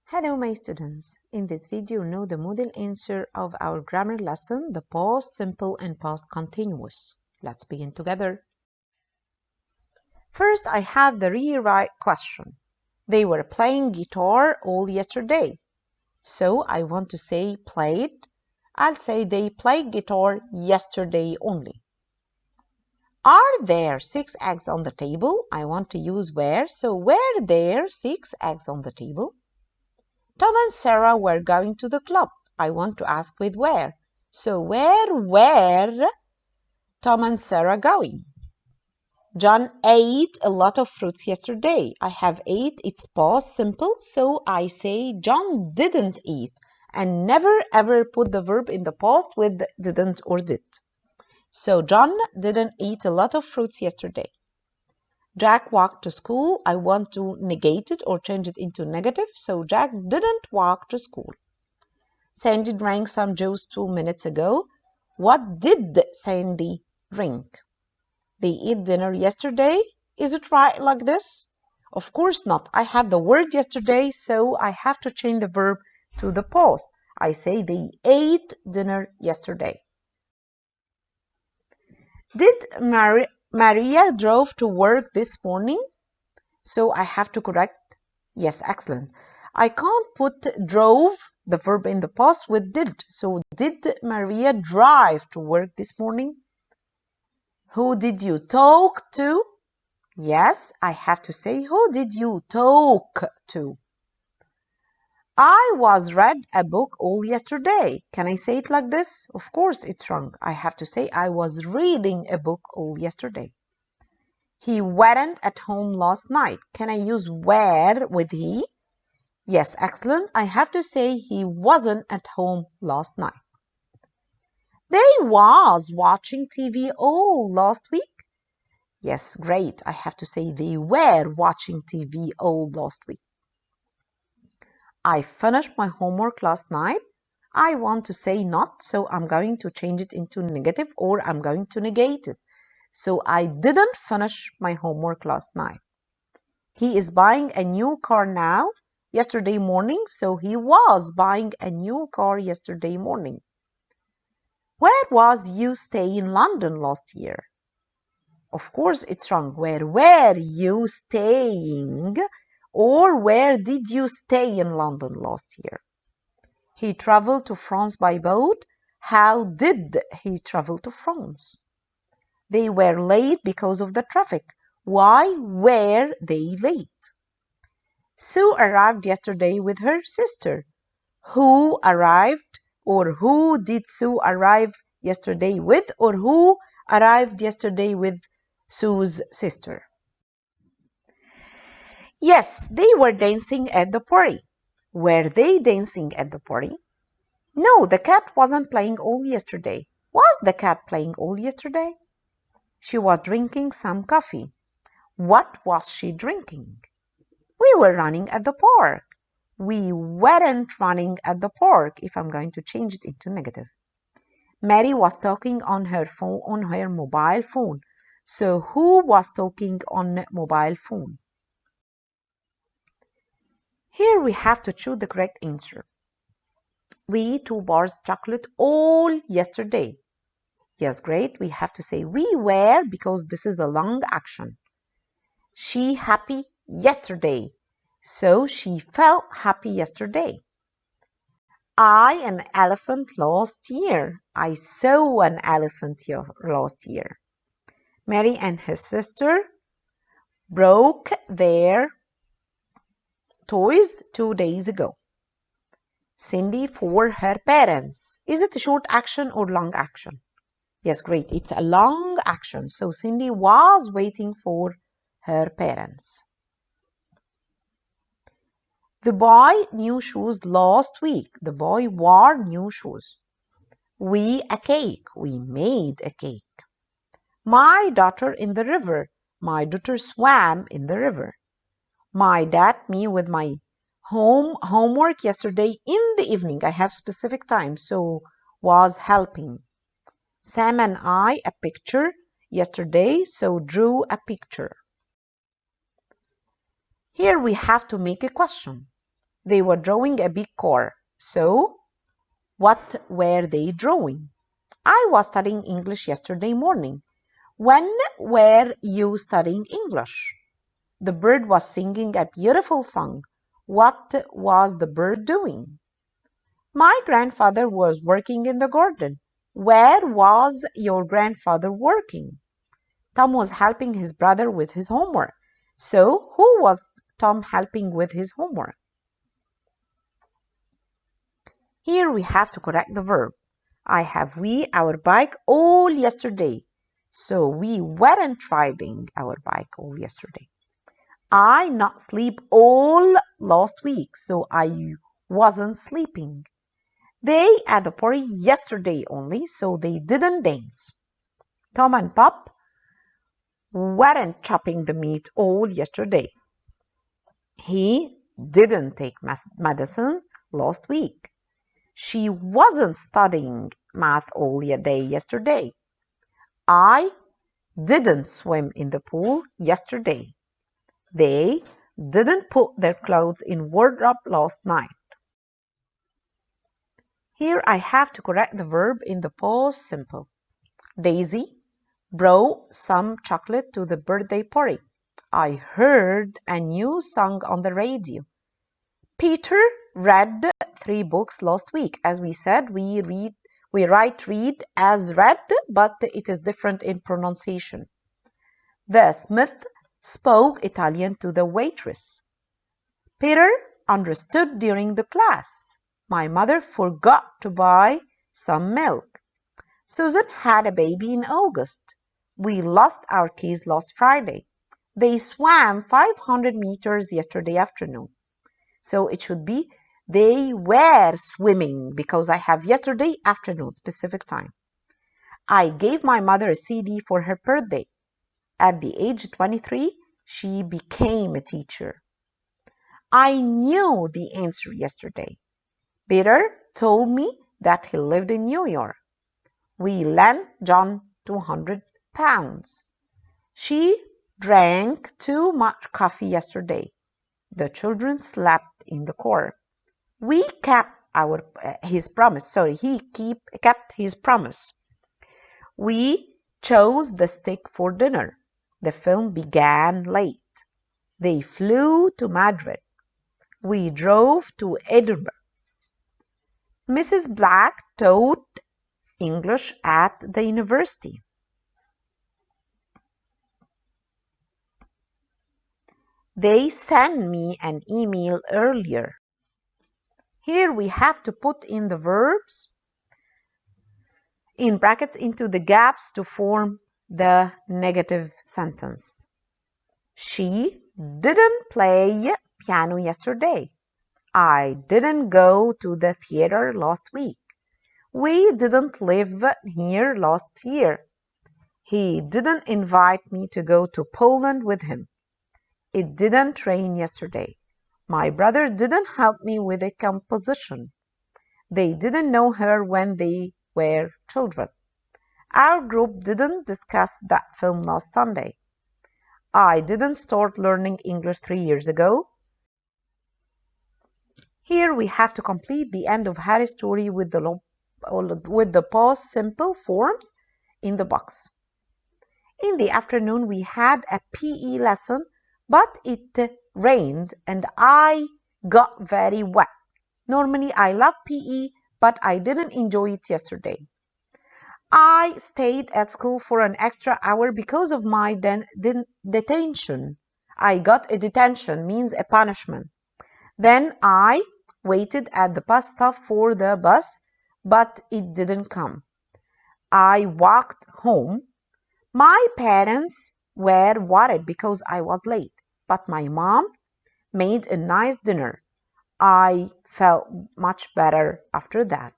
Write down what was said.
Hello my students, in this video know the model answer of our grammar lesson, the past simple and past continuous. Let's begin together. First I have the rewrite question. They were playing guitar all yesterday. So I want to say played. I'll say they played guitar yesterday only. Are there 6 eggs on the table? I want to use were, so were there 6 eggs on the table? Tom and Sarah were going to the club. I want to ask with where. So where were Tom and Sarah going? John ate a lot of fruits yesterday. I have ate, it's past simple, so I say John didn't eat. And never ever put the verb in the past with didn't or did. So John didn't eat a lot of fruits yesterday. Jack walked to school. I want to negate it or change it into negative, so Jack didn't walk to school. Sandy drank some juice 2 minutes ago. What did Sandy drink? They ate dinner yesterday. Is it right like this? Of course not. I have the word yesterday, so I have to change the verb to the past. I say they ate dinner yesterday. Did Maria drove to work this morning? So I have to correct. Yes, excellent. I can't put drove, the verb in the past, with did. So did Maria drive to work this morning? Who did you talk to? Yes, I have to say who did you talk to? I read a book all yesterday. Can I say it like this? Of course it's wrong. I have to say I was reading a book all yesterday. He weren't at home last night. Can I use were with he? Yes, excellent. I have to say he wasn't at home last night. They was watching TV all last week. Yes, great. I have to say they were watching TV all last week. I finished my homework last night. I want to say not, so I'm going to change it into negative or I'm going to negate it. So I didn't finish my homework last night. He is buying a new car now. Yesterday morning, so he was buying a new car yesterday morning. Where was you stay in London last year? Of course it's wrong. Where were you staying? Or where did you stay in London last year? He traveled to France by boat. How did he travel to France? They were late because of the traffic. Why were they late? Sue arrived yesterday with her sister. Who arrived, or who did Sue arrive yesterday with, or who arrived yesterday with Sue's sister? Yes, they were dancing at the party. Were they dancing at the party? No, the cat wasn't playing all yesterday. Was the cat playing all yesterday? She was drinking some coffee. What was she drinking? We were running at the park. We weren't running at the park, if I'm going to change it into negative. Mary was talking on her phone, on her mobile phone. So who was talking on mobile phone? Here we have to choose the correct answer. We ate 2 bars of chocolate all yesterday. Yes, great. We have to say we were because this is the long action. She happy yesterday. So she felt happy yesterday. I an elephant last year. I saw an elephant last year. Mary and his sister broke their toys 2 days ago. Cindy for her parents. Is it a short action or long action? Yes, great. It's a long action. So Cindy was waiting for her parents. The boy new shoes last week. The boy wore new shoes. We a cake. We made a cake. My daughter in the river. My daughter swam in the river. My dad, me with my homework yesterday in the evening. I have specific time, so was helping. Sam and I a picture yesterday, so drew a picture. Here we have to make a question. They were drawing a big car. So, what were they drawing? I was studying English yesterday morning. When were you studying English? The bird was singing a beautiful song. What was the bird doing? My grandfather was working in the garden. Where was your grandfather working? Tom was helping his brother with his homework. So, who was Tom helping with his homework? Here we have to correct the verb. I have our bike all yesterday. So we weren't riding our bike all yesterday. I not sleep all last week, so I wasn't sleeping. They at the party yesterday only, so they didn't dance. Tom and Pop weren't chopping the meat all yesterday. He didn't take medicine last week. She wasn't studying math all day yesterday. I didn't swim in the pool yesterday. They didn't put their clothes in wardrobe last night. Here I have to correct the verb in the past simple. Daisy brought some chocolate to the birthday party. I heard a new song on the radio. Peter read 3 books last week. As we said, we write read as read, but it is different in pronunciation. The Smith spoke Italian to the waitress. Peter understood during the class. My mother forgot to buy some milk. Susan had a baby in August. We lost our keys last Friday. They swam 500 meters yesterday afternoon. So it should be they were swimming because I have yesterday afternoon, specific time. I gave my mother a CD for her birthday. At the age of 23, she became a teacher. I knew the answer yesterday. Peter told me that he lived in New York. We lent John 200 pounds. She drank too much coffee yesterday. The children slept in the car. We kept his promise. He kept his promise. We chose the steak for dinner. The film began late. They flew to Madrid. We drove to Edinburgh. Mrs. Black taught English at the university. They sent me an email earlier. Here we have to put in the verbs in brackets into the gaps to form the negative sentence. She didn't play piano yesterday. I didn't go to the theater last week. We didn't live here last year. He didn't invite me to go to Poland with him. It didn't rain yesterday. My brother didn't help me with a composition. They didn't know her when they were children. Our group didn't discuss that film last Sunday. I didn't start learning English 3 years ago. Here we have to complete the end of Harry's story with the past simple forms in the box. In the afternoon, we had a PE lesson, but it rained and I got very wet. Normally, I love PE, but I didn't enjoy it yesterday. I stayed at school for an extra hour because of my detention. I got a detention, means a punishment. Then I waited at the bus stop for the bus, but it didn't come. I walked home. My parents were worried because I was late, but my mom made a nice dinner. I felt much better after that.